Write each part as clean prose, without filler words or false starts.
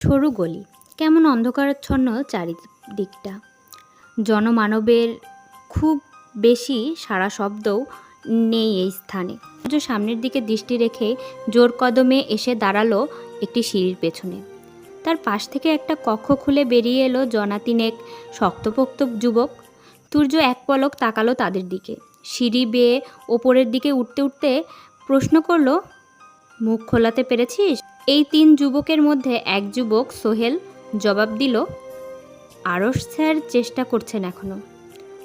সরু গলি, কেমন অন্ধকারাচ্ছন্ন চারিদিকটা। জনমানবের খুব বেশি সাড়া শব্দও নেই এই স্থানে। সামনের দিকে দৃষ্টি রেখে জোর কদমে এসে দাঁড়ালো একটি সিঁড়ির পেছনে। তার পাশ থেকে একটা কক্ষ খুলে বেরিয়ে এলো জনা তিনেক শক্তপোক্ত যুবক। সূর্য এক পলক তাকালো তাদের দিকে। সিঁড়ি বেয়ে ওপরের দিকে উঠতে উঠতে প্রশ্ন করলো, মুখ খোলাতে পেরেছিস? এই তিন যুবকের মধ্যে এক যুবক সোহেল জবাব দিল, আরশ স্যার চেষ্টা করছেন এখনো।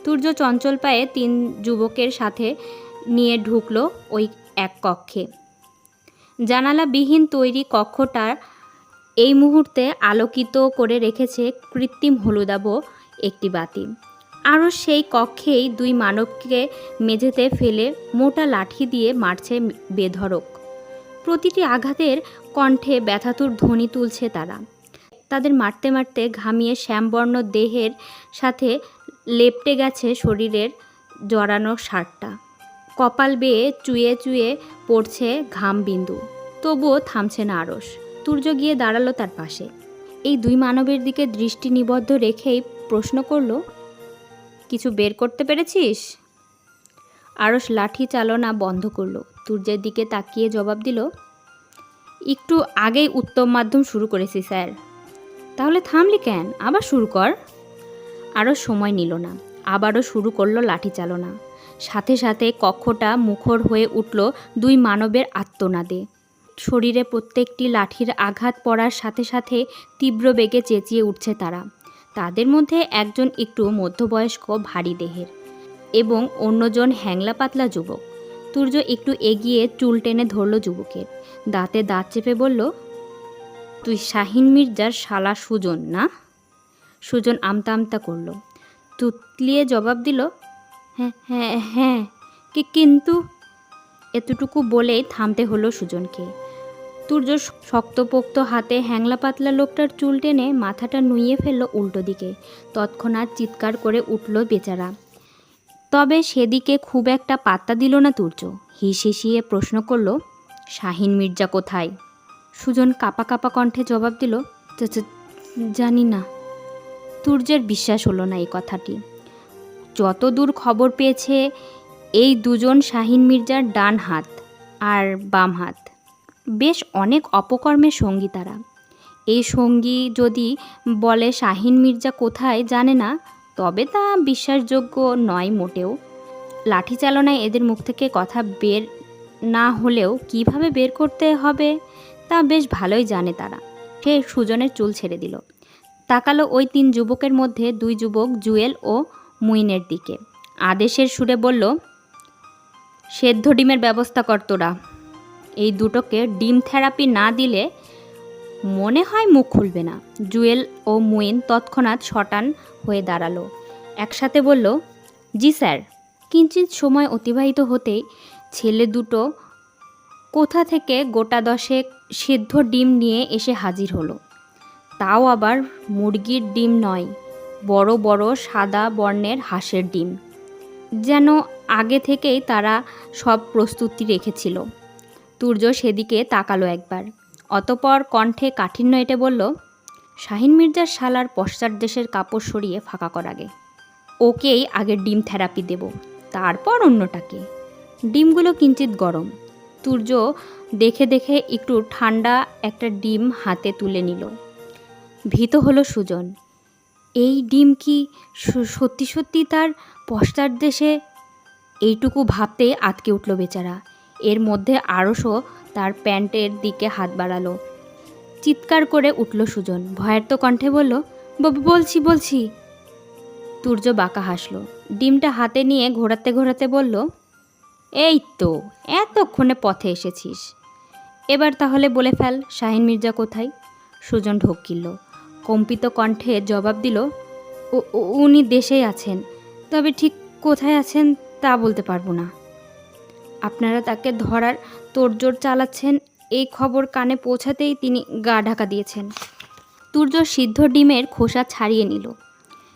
সূর্য চঞ্চল পায়ে তিন যুবকের সাথে নিয়ে ঢুকলো ওই এক কক্ষে। জানালাবিহীন তৈরি কক্ষটা এই মুহূর্তে আলোকিত করে রেখেছে কৃত্রিম হলুদাভ একটি বাতি। আরও সেই কক্ষেই দুই মানবকে মেঝেতে ফেলে মোটা লাঠি দিয়ে মারছে বেধড়ক। প্রতিটি আঘাতের কণ্ঠে ব্যথাতুর ধ্বনি তুলছে তারা। তাদের মারতে মারতে ঘামিয়ে শ্যামবর্ণ দেহের সাথে লেপ্টে গেছে শরীরের জড়ানো শার্টটা। কপাল বেয়ে চুয়ে চুয়ে পড়ছে ঘাম বিন্দু। তবুও থামছে না আরশ। সূর্য গিয়ে দাঁড়ালো তার পাশে। এই দুই মানবের দিকে দৃষ্টি নিবদ্ধ রেখেই প্রশ্ন করল, কিছু বের করতে পেরেছিস? আরশ লাঠি চালনা বন্ধ করলো। সূর্যের দিকে তাকিয়ে জবাব দিল, একটু আগেই উত্তম মাধ্যম শুরু করেছি স্যার। তাহলে থামলি কেন? আবার শুরু কর। আরও সময় নিল না, আবারও শুরু করলো লাঠি চালনা। সাথে সাথে কক্ষটা মুখর হয়ে উঠল দুই মানবের আর্তনাদে। শরীরে প্রত্যেকটি লাঠির আঘাত পড়ার সাথে সাথে তীব্র বেগে চেঁচিয়ে উঠছে তারা। তাদের মধ্যে একজন একটু মধ্যবয়স্ক ভারী দেহের এবং অন্যজন হ্যাংলা পাতলা যুবক। সূর্য একটু এগিয়ে চুল টেনে ধরল যুবকের। দাঁতে দাঁত চেপে বলল, তুই শাহিন মির্জার শালা সুজন না? সুজন আমতা আমতা করল। তুতলিয়ে জবাব দিল, হ্যাঁ হ্যাঁ হ্যাঁ, কিন্তু এতটুকু বলেই থামতে হলো সুজনকে। সূর্য শক্তপোক্ত হাতে হ্যাংলা পাতলা লোকটার চুল টেনে মাথাটা নুইয়ে ফেলল উল্টো দিকে। তৎক্ষণাৎ চিৎকার করে উঠল বেচারা। তবে সেদিকে খুব একটা পাত্তা দিল না সূর্য। হিসিয়ে প্রশ্ন করল, শাহিন মির্জা কোথায়? সুজন কাঁপা কাঁপা কণ্ঠে জবাব দিল, জানি না। সূর্যের বিশ্বাস হলো না এই কথাটি। যতদূর খবর পেয়েছে, এই দুজন শাহিন মির্জার ডান হাত আর বাম হাত। বেশ অনেক অপকর্মের সঙ্গী তারা। এই সঙ্গী যদি বলে শাহিন মির্জা কোথায় জানে না, তবে তা বিশ্বাসযোগ্য নয় মোটেও। লাঠি চালনায় এদের মুখ থেকে কথা বের না হলেও কিভাবে বের করতে হবে তা বেশ ভালোই জানে তারা। সে সুজনের চুল ছেড়ে দিল। তাকালো ওই তিন যুবকের মধ্যে দুই যুবক জুয়েল ও মুইনের দিকে। আদেশের সুরে বলল, সেদ্ধ ডিমের ব্যবস্থা কর তোরা। এই দুটোকে ডিম থেরাপি না দিলে মনে হয় মুখ খুলবে না। জুয়েল ও মুইন তৎক্ষণাৎ শটান হয়ে দাঁড়ালো। একসাথে বলল, জি স্যার। কিঞ্চিত সময় অতিবাহিত হতেই ছেলে দুটো কোথা থেকে গোটা দশেক সেদ্ধ ডিম নিয়ে এসে হাজির হলো। তাও আবার মুরগির ডিম নয়, বড় বড় সাদা বর্ণের হাঁসের ডিম। যেন আগে থেকেই তারা সব প্রস্তুতি রেখেছিল। সূর্য সেদিকে তাকালো একবার, অতপর কণ্ঠে কাঠিন্য এঁটে বলল, শাহিন মির্জার শালার পশ্চাৎ দেশের কাপড় সরিয়ে ফাঁকা কর আগে। ওকেই আগে ডিম থেরাপি দেব, তারপর অন্যটাকে। ডিমগুলো কিঞ্চিত গরম। সূর্য দেখে দেখে একটু ঠান্ডা একটা ডিম হাতে তুলে নিল। ভীত হলো সুজন। এই ডিম কি সত্যি সত্যি তার পশ্চাৎ দেশে? এইটুকু ভাবতে আটকে উঠল বেচারা। এর মধ্যে আরশও তার প্যান্টের দিকে হাত বাড়ালো। চিৎকার করে উঠল সুজন। ভয়ার্ত কণ্ঠে বলল, বলছি বলছি। সূর্য বাঁকা হাসল। ডিমটা হাতে নিয়ে ঘোরাতে ঘোরাতে বলল, এই তো এতক্ষণে পথে এসেছিস। এবার তাহলে বলে ফেল শাহিন মির্জা কোথায়? সুজন ঢোক গিলল। কম্পিত কণ্ঠে জবাব দিল, উনি দেশেই আছেন, তবে ঠিক কোথায় আছেন তা বলতে পারবো না। আপনারা তাকে ধরার তোড়জোড় চালাচ্ছেন, এই খবর কানে পৌঁছাতেই তিনি গা ঢাকা দিয়েছেন। সূর্য সিদ্ধ ডিমের খোসা ছাড়িয়ে নিল।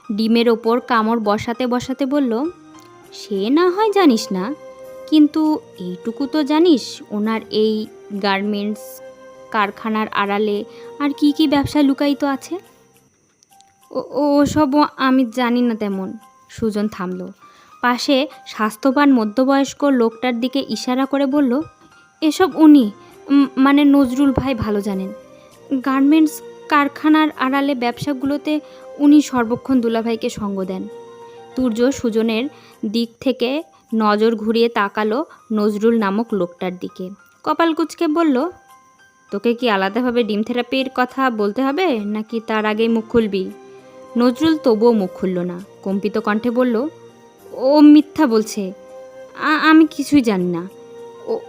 ডিমের ওপর কামড় বসাতে বসাতে বলল, সে না হয় জানিস না, কিন্তু এইটুকু তো জানিস ওনার এই গার্মেন্টস কারখানার আড়ালে আর কি কি ব্যবসা লুকায়িত আছে? ওসব আমি জানি না তেমন। সুজন থামল। পাশে স্বাস্থ্যবান মধ্যবয়স্ক লোকটার দিকে ইশারা করে বলল, এসব উনি মানে নজরুল ভাই ভালো জানেন। গার্মেন্টস কারখানার আড়ালে ব্যবসাগুলোতে উনি সর্বক্ষণ দুলাভাইকে সঙ্গ দেন। তুর্য সুজনের দিক থেকে নজর ঘুরিয়ে তাকালো নজরুল নামক লোকটার দিকে। কপাল কুঁচকে বলল, তোকে কি আলাদাভাবে ডিম থেরাপির কথা বলতে হবে নাকি তার আগেই মুখ খুলবি? নজরুল তবুও মুখ খুলল না, কম্পিত কণ্ঠে বলল, ও মিথ্যা বলছে, আমি কিছুই জানি না,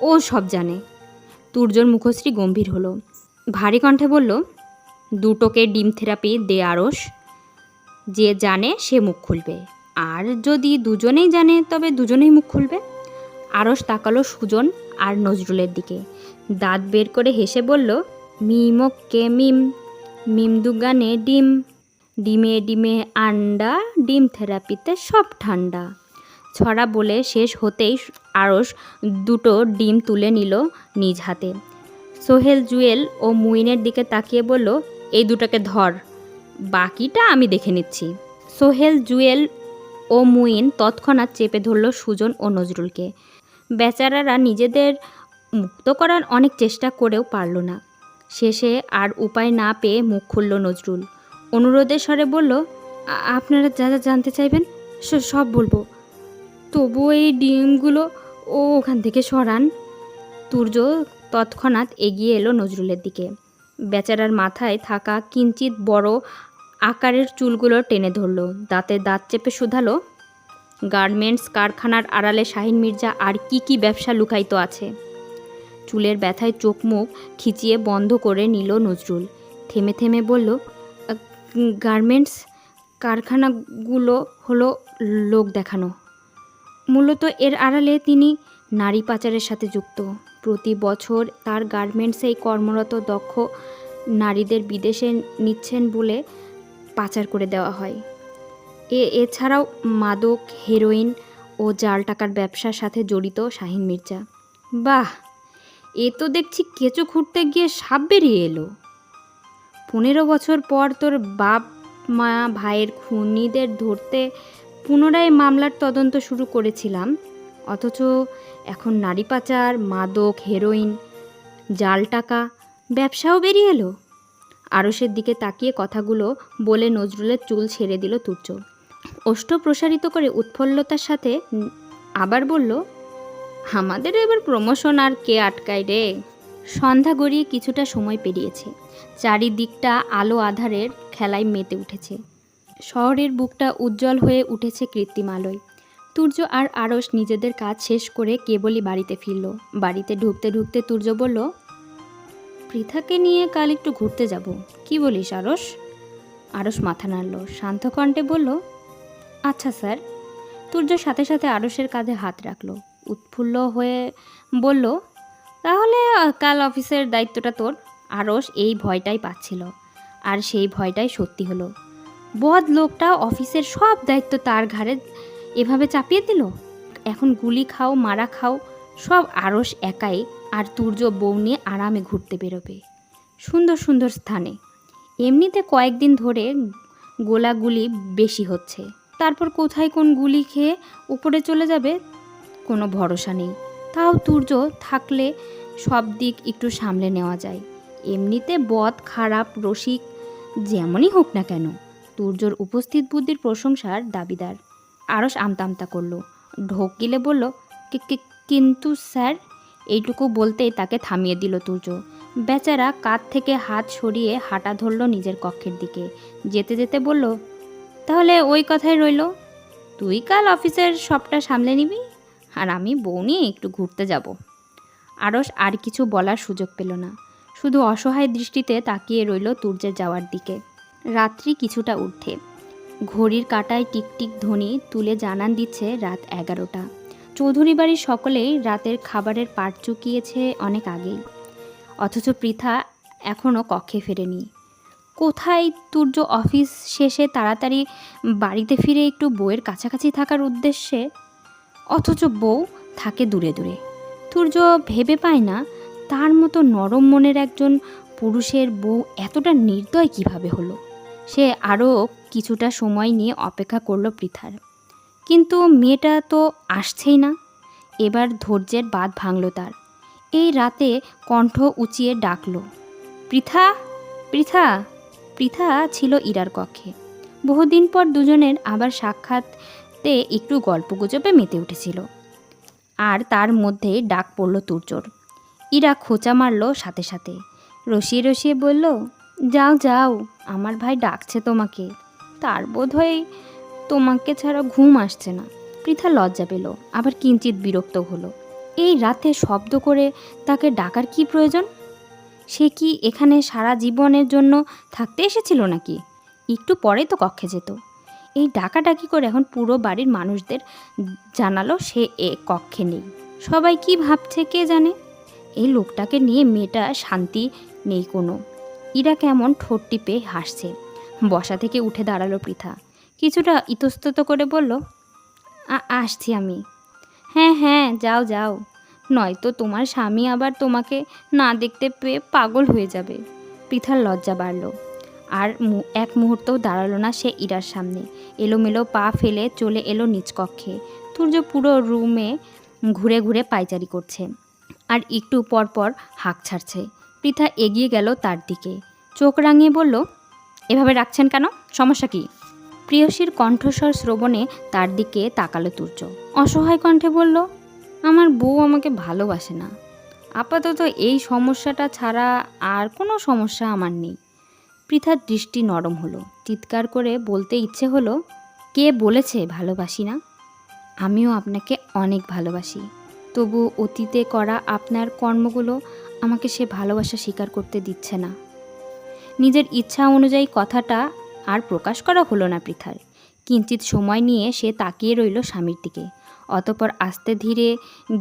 ও সব জানে। তুর্যর মুখশ্রী গম্ভীর হলো, ভারী কণ্ঠে বলল, দুটোকে ডিম থেরাপি দে আরস, যে জানে সে মুখ খুলবে, আর যদি দুজনেই জানে তবে দুজনেই মুখ খুলবে। আরস তাকালো সুজন আর নজরুলের দিকে, দাঁত বের করে হেসে বলল, মিমকে মিম, মিম দুগানে ডিম, ডিমে ডিমে আন্ডা, ডিম থেরাপিতে সব ঠান্ডা। ছড়া বলে শেষ হতেই আরস দুটো ডিম তুলে নিল নিজ হাতে। সোহেল, জুয়েল ও মুইনের দিকে তাকিয়ে বলল, এই দুটাকে ধর, বাকিটা আমি দেখে নিচ্ছি। সোহেল, জুয়েল ও মুইন তৎক্ষণাৎ চেপে ধরল সুজন ও নজরুলকে। বেচারারা নিজেদের মুক্ত করার অনেক চেষ্টা করেও পারল না। শেষে আর উপায় না পেয়ে মুখ খুলল নজরুল। অনুরোধের স্বরে বলল, আপনারা যা যা জানতে চাইবেন সব বলবো, তবু এই ডিমগুলো ওখান থেকে সরান। তুর্য তৎক্ষণাৎ এগিয়ে এলো নজরুলের দিকে। বেচারার মাথায় থাকা কিঞ্চিত বড় আকারের চুলগুলো টেনে ধরল, দাঁতে দাঁত চেপে শুধালো, গার্মেন্টস কারখানার আড়ালে শাহিন মির্জা আর কি কি ব্যবসা লুকায়িত আছে? চুলের ব্যথায় চোখ মুখ খিচিয়ে বন্ধ করে নিল নজরুল। থেমে থেমে বলল, গার্মেন্টস কারখানাগুলো হলো লোক দেখানো। মূলত এর আড়ালে তিনি নারী পাচারের সাথে যুক্ত। প্রতি বছর তার গার্মেন্টসেই কর্মরত দক্ষ নারীদের বিদেশে নিচ্ছেন বলে পাচার করে দেওয়া হয়। এছাড়াও মাদক, হেরোইন ও জাল টাকার ব্যবসার সাথে জড়িত শাহিন মির্জা। বাহ, এ তো দেখছি কেঁচো খুঁড়তে গিয়ে সাপ বেরিয়ে এলো। 15 বছর পর তোর বাপ মা ভাইয়ের খুনিদের ধরতে পুনরায় মামলার তদন্ত শুরু করেছিলাম, অথচ এখন নারী পাচার, মাদক, হেরোইন, জাল টাকা ব্যবসাও বেরিয়ে এলো। আরসের দিকে তাকিয়ে কথাগুলো বলে নজরুলের চুল ছেড়ে দিল তুর্য। ওষ্ঠ প্রসারিত করে উৎফুল্লতার সাথে আবার বলল, আমাদের এবার প্রমোশন আর কে আটকায় রে। সন্ধ্যা গড়িয়ে কিছুটা সময় পেরিয়েছে। চারিদিকটা আলো আধারের খেলায় মেতে উঠেছে। শহরের বুকটা উজ্জ্বল হয়ে উঠেছে কৃত্রিম আলোয়। তুর্য আর আরস নিজেদের কাজ শেষ করে কেবলই বাড়িতে ফিরল। বাড়িতে ঢুকতে ঢুকতে তুর্য বলল, পৃথাকে নিয়ে কাল একটু ঘুরতে যাব, কি বলিস আরস? আরস মাথা নাড়ল, শান্ত কণ্ঠে বলল, আচ্ছা স্যার। তুর্য সাথে সাথে আরসের কাঁধে হাত রাখল, উৎফুল্ল হয়ে বলল, তাহলে কাল অফিসের দায়িত্বটা তোর। আরস এই ভয়টাই পাচ্ছিল, আর সেই ভয়টাই সত্যি হলো। বদ লোকটা অফিসের সব দায়িত্ব তার ঘাড়ে এভাবে চাপিয়ে দিল। এখন গুলি খাও, মারা খাও, সব আরস একাই, আর তুর্য বউ নিয়ে আরামে ঘুরতে বেরোবে সুন্দর সুন্দর স্থানে। এমনিতে কয়েকদিন ধরে গোলাগুলি বেশি হচ্ছে, তারপর কোথায় কোন গুলি খেয়ে উপরে চলে যাবে কোনো ভরসা নেই। তাও তুর্য থাকলে সব দিক একটু সামলে নেওয়া যায়। এমনিতে বদ, খারাপ, রসিক যেমনই হোক না কেন, তুর্যর উপস্থিত বুদ্ধির প্রশংসার দাবিদার। আরস আমতা আমতা করল, ঢোক গিলে বলল, কিন্তু স্যার। এইটুকু বলতেই তাকে থামিয়ে দিল তুর্য। বেচারা কাঁধ থেকে হাত সরিয়ে হাঁটা ধরল নিজের কক্ষের দিকে। যেতে যেতে বলল, তাহলে ওই কথাই রইল, তুই কাল অফিসের সবটা সামলে নিবি, আর আমি বউ নিয়ে একটু ঘুরতে যাব। আরস আর কিছু বলার সুযোগ পেল না, শুধু অসহায় দৃষ্টিতে তাকিয়ে রইল তুর্যের যাওয়ার দিকে। রাত্রি কিছুটা ঊর্ধ্বে। ঘড়ির কাঁটায় টিকটিক ধ্বনি তুলে জানান দিচ্ছে রাত 11টা। চৌধুরী বাড়ির সকলেই রাতের খাবারের পাট চুকিয়েছে অনেক আগেই, অথচ পৃথা এখনও কক্ষে ফেরেনি। কোথায় তুর্য অফিস শেষে তাড়াতাড়ি বাড়িতে ফিরে একটু বউয়ের কাছাকাছি থাকার উদ্দেশ্যে, অথচ বউ থাকে দূরে দূরে। তুর্য ভেবে পায় না তার মতো নরম মনের একজন পুরুষের বউ এতটা নির্দয় কিভাবে হলো? সে আরও কিছুটা সময় নিয়ে অপেক্ষা করলো পৃথার, কিন্তু মেয়েটা তো আসছেই না। এবার ধৈর্যের বাঁধ ভাঙল তার। এই রাতে কণ্ঠ উঁচিয়ে ডাকলো, পৃথা, পৃথা। পৃথা ছিল ইরার কক্ষে। বহুদিন পর দুজনের আবার সাক্ষাৎতে একটু গল্পগুজবে মেতে উঠেছিল। আর তার মধ্যে ডাক পড়ল তুর্যর। ইরা খোঁচা মারল সাথে সাথে, রসিয়ে রসিয়ে বলল, যাও যাও, আমার ভাই ডাকছে তোমাকে, তার বোধ হয় তোমাকে ছাড়া ঘুম আসছে না। পৃথা লজ্জা পেল, আবার কিঞ্চিত বিরক্ত হলো। এই রাতে শব্দ করে তাকে ডাকার কি প্রয়োজন? সে কি এখানে সারা জীবনের জন্য থাকতে এসেছিল নাকি? একটু পরে তো কক্ষে যেত। এই ডাকাডাকি করে এখন পুরো বাড়ির মানুষদের জানালো সে এ কক্ষে নেই। সবাই কি ভাবছে কে জানে। এই লোকটাকে নিয়ে মেয়েটা শান্তি নেই কোনো। ইরা কেমন ঠোঁট টিপে হাসছে। বসা থেকে উঠে দাঁড়ালো পৃথা, কিছুটা ইতস্তত করে বলল, আসছি আমি। হ্যাঁ হ্যাঁ, যাও যাও, নয়তো তোমার স্বামী আবার তোমাকে না দেখতে পেয়ে পাগল হয়ে যাবে। পৃথার লজ্জা বাড়ল। আর এক মুহূর্তও দাঁড়ালো না সে ইরার সামনে। এলোমেলো পা ফেলে চলে এলো নিচ কক্ষে। তুর্য পুরো রুমে ঘুরে ঘুরে পায়চারি করছে, আর একটু পর পর হাঁক ছাড়ছে। পৃথা এগিয়ে গেল তার দিকে, চোখ রাঙিয়ে বলল, এভাবে রাখছেন কেন? সমস্যা কি? প্রিয়সীর কণ্ঠস্বর শ্রবণে তার দিকে তাকালো তুর্য। অসহায় কণ্ঠে বলল, আমার বউ আমাকে ভালোবাসে না। আপাতত এই সমস্যাটা ছাড়া আর কোনো সমস্যা আমার নেই। পৃথার দৃষ্টি নরম হলো। চিৎকার করে বলতে ইচ্ছে হলো, কে বলেছে ভালোবাসি না? আমিও আপনাকে অনেক ভালোবাসি, তবু অতীতে করা আপনার কর্মগুলো আমাকে সে ভালোবাসা স্বীকার করতে দিচ্ছে না। নিজের ইচ্ছা অনুযায়ী কথাটা আর প্রকাশ করা হলো না পৃথার। কিঞ্চিত সময় নিয়ে সে তাকিয়ে রইল স্বামীর দিকে, অতঃপর আস্তে ধীরে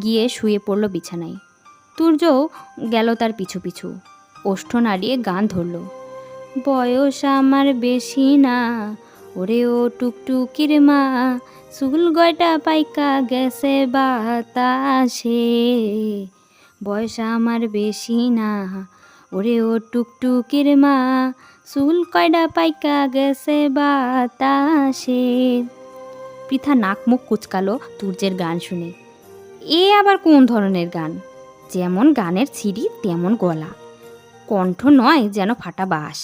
গিয়ে শুয়ে পড়ল বিছানায়। তুর্যও গেল তার পিছু পিছু। ওষ্ঠ নাড়িয়ে গান ধরল, বয়স আমার বেশি না, ওরে ও টুকটুকির মা, চুল গয়টা পাইকা গেছে বাতাসে। বয়স আমার বেশি না, ওরে ও টুকটুকির মা, চুল কয়টা পাইকা গেছে বাতাসে। পৃথা নাক মুখ কুচকালো তুর্যের গান শুনে। এ আবার কোন ধরনের গান? যেমন গানের ছিরি তেমন গলা, কণ্ঠ নয় যেন ফাটা বাঁশ।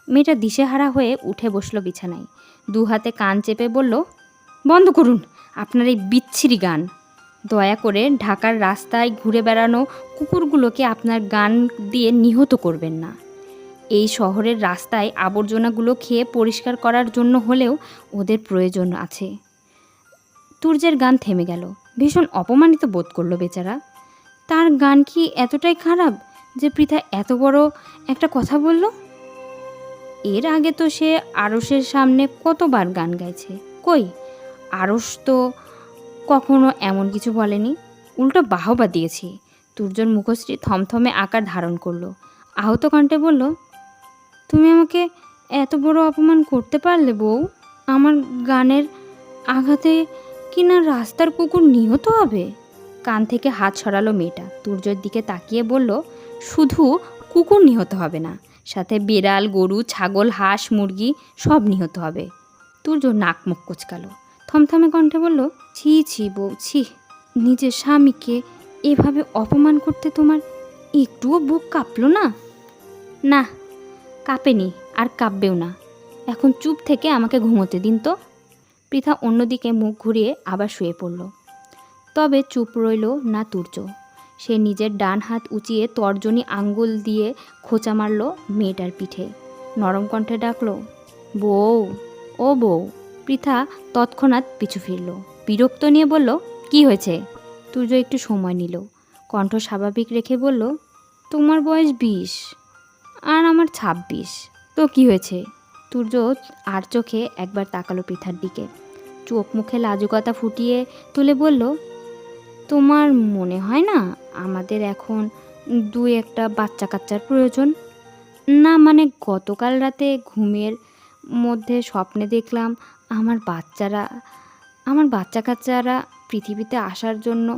মেয়েটা দিশেহারা হয়ে উঠে বসলো বিছানায়, দু হাতে কান চেপে বলল, বন্ধ করুন আপনার এই বিচ্ছিরি গান। দয়া করে ঢাকার রাস্তায় ঘুরে বেড়ানো কুকুরগুলোকে আপনার গান দিয়ে নিহত করবেন না। এই শহরের রাস্তায় আবর্জনাগুলো খেয়ে পরিষ্কার করার জন্য হলেও ওদের প্রয়োজন আছে। তুর্যের গান থেমে গেল। ভীষণ অপমানিত বোধ করলো বেচারা। তার গান কি এতটাই খারাপ যে পৃথা এত বড় একটা কথা বলল? এর আগে তো সে আরসের সামনে কতবার গান গাইছে। কই, আরস তো কখনো এমন কিছু বলেনি, উল্টো বাহবা দিয়েছে। তুর্যর মুখশ্রী থমথমে আকার ধারণ করলো। আহত কণ্ঠে বলল, তুমি আমাকে এত বড় অপমান করতে পারলে বউ? আমার গানের আঘাতে কিনা রাস্তার কুকুর নিহত হবে? কান থেকে হাত সরালো মেয়েটা, তুর্যর দিকে তাকিয়ে বলল, শুধু কুকুর নিহত হবে না, সাথে বিড়াল, গরু, ছাগল, হাঁস, মুরগি সব নিহত হবে। তুর্য নাক মুখ কুচকালো, থমথমে কণ্ঠে বলল, ছি ছি বউ, ছি। নিজের স্বামীকে এভাবে অপমান করতে তোমার একটুও বুক কাঁপলো না? না, কাঁপেনি, আর কাঁপবেও না। এখন চুপ থেকে আমাকে ঘুমোতে দিন তো। পৃথা অন্যদিকে মুখ ঘুরিয়ে আবার শুয়ে পড়ল। তবে চুপ রইল না তুর্য। সে নিজের ডান হাত উঁচিয়ে তর্জনী আঙ্গুল দিয়ে খোঁচা মারল মেয়েটার পিঠে। নরম কণ্ঠে ডাকল, বউ, ও বউ। পৃথা তৎক্ষণাৎ পিছু ফিরল, বিরক্ত নিয়ে বলল, কি হয়েছে? তুর্য একটু সময় নিল, কণ্ঠ স্বাভাবিক রেখে বলল, তোমার বয়স 20 আর আমার 26, তো কি হয়েছে? তুর্য আর চোখে একবার তাকালো পৃথার দিকে, চোখ মুখে লাজুকতা ফুটিয়ে তুলে বলল, তোমার মনে হয় না আমাদের এখন 2-1টা বাচ্চা কাচ্চার প্রয়োজন? না মানে গতকাল রাতে ঘুমের মধ্যে স্বপ্নে দেখলাম আমার বাচ্চারা আমার বাচ্চা কাচ্চারা পৃথিবীতে আসার জন্য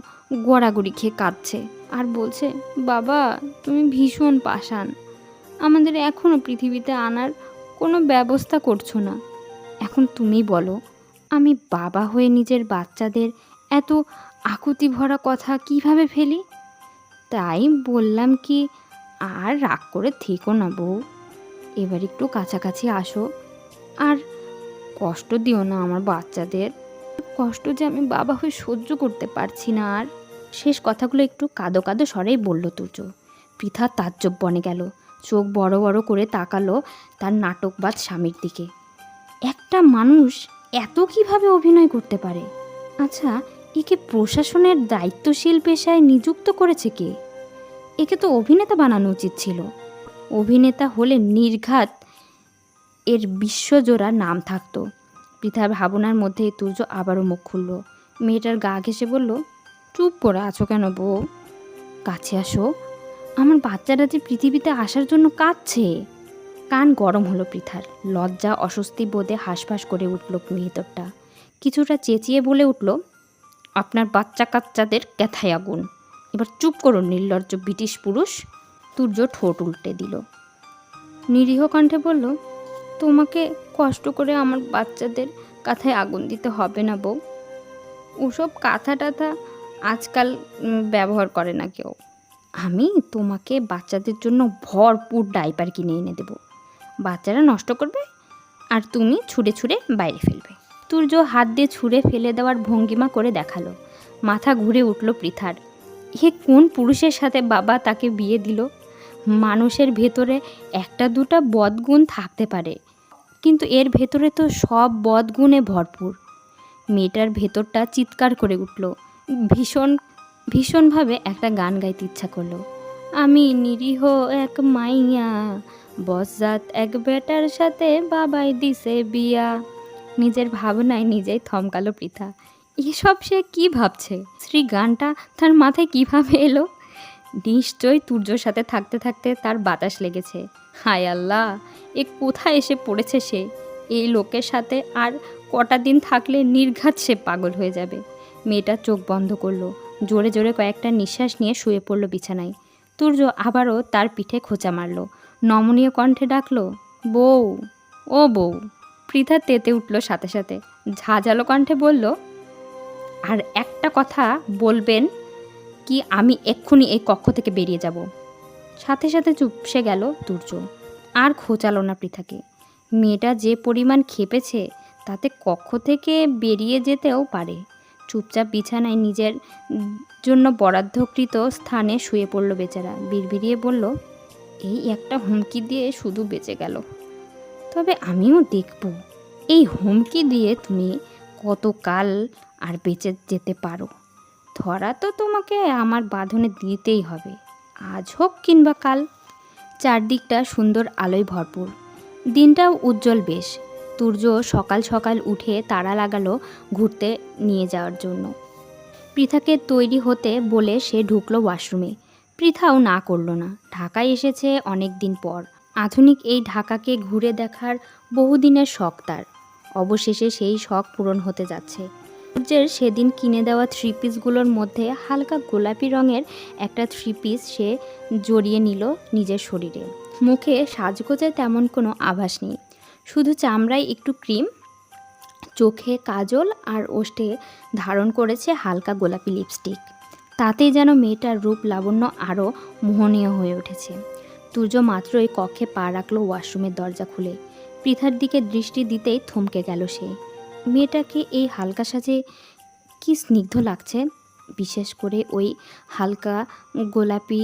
গড়াগড়ি খেয়ে কাঁদছে আর বলছে, বাবা তুমি ভীষণ পাষাণ, আমাদের এখনও পৃথিবীতে আনার কোনো ব্যবস্থা করছো না। এখন তুমি বলো, আমি বাবা হয়ে নিজের বাচ্চাদের এত আকুতি ভরা কথা কিভাবে ফেলি? তাই বললাম কি, আর রাগ করে থেকো না বউ, এবার একটু কাছাকাছি আসো, আর কষ্ট দিও না আমার বাচ্চাদের, কষ্ট যে আমি বাবা হয়ে সহ্য করতে পারছি না আর। শেষ কথাগুলো একটু কাঁদো কাঁদো স্বরেই বলল তুর্য। পৃথা তাজ্জব বনে গেল, চোখ বড় বড় করে তাকালো তার নাটকবাজ স্বামীর দিকে। একটা মানুষ এত কিভাবে অভিনয় করতে পারে? আচ্ছা, একে প্রশাসনের দায়িত্বশীল পেশায় নিযুক্ত করেছে কে? একে তো অভিনেতা বানানো উচিত ছিল। অভিনেতা হলে নির্ঘাত এর বিশ্বজোড়া নাম থাকতো। পৃথার ভাবনার মধ্যে তুর্য আবারও মুখ খুলল। মেয়েটার গা ঘেঁষে বলল, চুপ করে আছো কেন বউ? কাছে আসো, আমার বাচ্চারা যে পৃথিবীতে আসার জন্য কাঁদছে। কান গরম হলো পৃথার, লজ্জা অস্বস্তি বোধে হাঁসফাঁস করে উঠল মেয়েতরটা। কিছুটা চেঁচিয়ে বলে উঠল, আপনার বাচ্চা কাচ্চাদের ক্যাথায় আগুন। এবার চুপ করুন নির্লজ্জ ব্রিটিশ পুরুষ। তুর্য ঠোঁট উল্টে দিল, নিরীহ কণ্ঠে বলল, তোমাকে কষ্ট করে আমার বাচ্চাদের কাঁথায় আগুন দিতে হবে না বউ। ওসব কাঁথা টাথা আজকাল ব্যবহার করে না কেউ। আমি তোমাকে বাচ্চাদের জন্য ভরপুর ডাইপার কিনে এনে দেব। বাচ্চারা নষ্ট করবে আর তুমি ছুঁড়ে ছুঁড়ে বাইরে ফেলবে। তুর্য হাত দিয়ে ছুঁড়ে ফেলে দেওয়ার ভঙ্গিমা করে দেখালো। মাথা ঘুরে উঠল পৃথার। এ কোন পুরুষের সাথে বাবা তাকে বিয়ে দিল? মানুষের ভেতরে একটা দুটা বদগুণ থাকতে পারে, কিন্তু এর ভেতরে তো সব বদগুণে ভরপুর। মেয়েটার ভেতরটা চিৎকার করে উঠল। ভীষণভাবে একটা গান গাইতে ইচ্ছা করলো। আমি নিরীহ এক মাইয়া, বজ্জাত এক বেটার সাথে বাবাই দিছে বিয়া। নিজের ভাবনায় নিজেই থমকালো পৃথা। এসব সে কি ভাবছে? শ্রী গানটা তার মাথায় কিভাবে এলো? নিশ্চয়ই তুর্যর সাথে থাকতে থাকতে তার বাতাস লেগেছে। হায় আল্লাহ, এ কোথায় এসে পড়েছে সে? এই লোকের সাথে আর কটা দিন থাকলে নির্ঘাত সে পাগল হয়ে যাবে। মেয়েটা চোখ বন্ধ করলো, জোরে জোরে কয়েকটা নিঃশ্বাস নিয়ে শুয়ে পড়ল বিছানায়। তুর্য আবারও তার পিঠে খোঁচা মারল, নমনীয় কণ্ঠে ডাকলো, বউ, ও বউ। পৃথা তেতে উঠল সাথে সাথে, ঝাঁঝালো কণ্ঠে বলল, আর একটা কথা বলবেন কি আমি এক্ষুনি এই কক্ষ থেকে বেরিয়ে যাব। সাথে সাথে চুপসে গেল তুর্য, আর খোঁচালো না পৃথাকে। মেয়েটা যে পরিমাণ খেপেছে তাতে কক্ষ থেকে বেরিয়ে যেতেও পারে। চুপচাপ বিছানায় নিজের জন্য বরাদ্দকৃত স্থানে শুয়ে পড়ল বেচারা। বিড়বিড়িয়ে বলল, এই একটা হুমকি দিয়ে শুধু বেঁচে গেল। তবে আমিও দেখব এই হুমকি দিয়ে তুমি কতকাল আর বেঁচে যেতে পারো। ধরা তো তোমাকে আমার বাঁধনে দিতেই হবে, আজ হোক কিংবা কাল। চারদিকটা সুন্দর আলোয় ভরপুর, দিনটাও উজ্জ্বল বেশ। তুর্য সকাল সকাল উঠে তাড়া লাগালো ঘুরতে নিয়ে যাওয়ার জন্য। পৃথাকে তৈরি হতে বলে সে ঢুকলো ওয়াশরুমে। পৃথাও না করলো না। ঢাকায় এসেছে অনেক দিন পর, আধুনিক এই ঢাকাকে ঘুরে দেখার বহুদিনের শখ তার। অবশেষে সেই শখ পূরণ হতে যাচ্ছে। সূর্যের সেদিন কিনে দেওয়া থ্রি পিসগুলোর মধ্যে হালকা গোলাপি রঙের একটা থ্রি পিস সে জড়িয়ে নিল নিজের শরীরে। মুখে সাজগোজের তেমন কোনো আভাস নেই, শুধু চামড়ায় একটু ক্রিম, চোখে কাজল আর ওষ্ঠে ধারণ করেছে হালকা গোলাপি লিপস্টিক। তাতেই যেন মেয়েটার রূপ লাবণ্য আরও মোহনীয় হয়ে উঠেছে। তুর্য মাত্রই কক্ষে পা রাখল ওয়াশরুমের দরজা খুলে। পৃথার দিকে দৃষ্টি দিতেই থমকে গেল সে। মেয়েটাকে এই হালকা সাজে কি স্নিগ্ধ লাগছে। বিশেষ করে ওই হালকা গোলাপি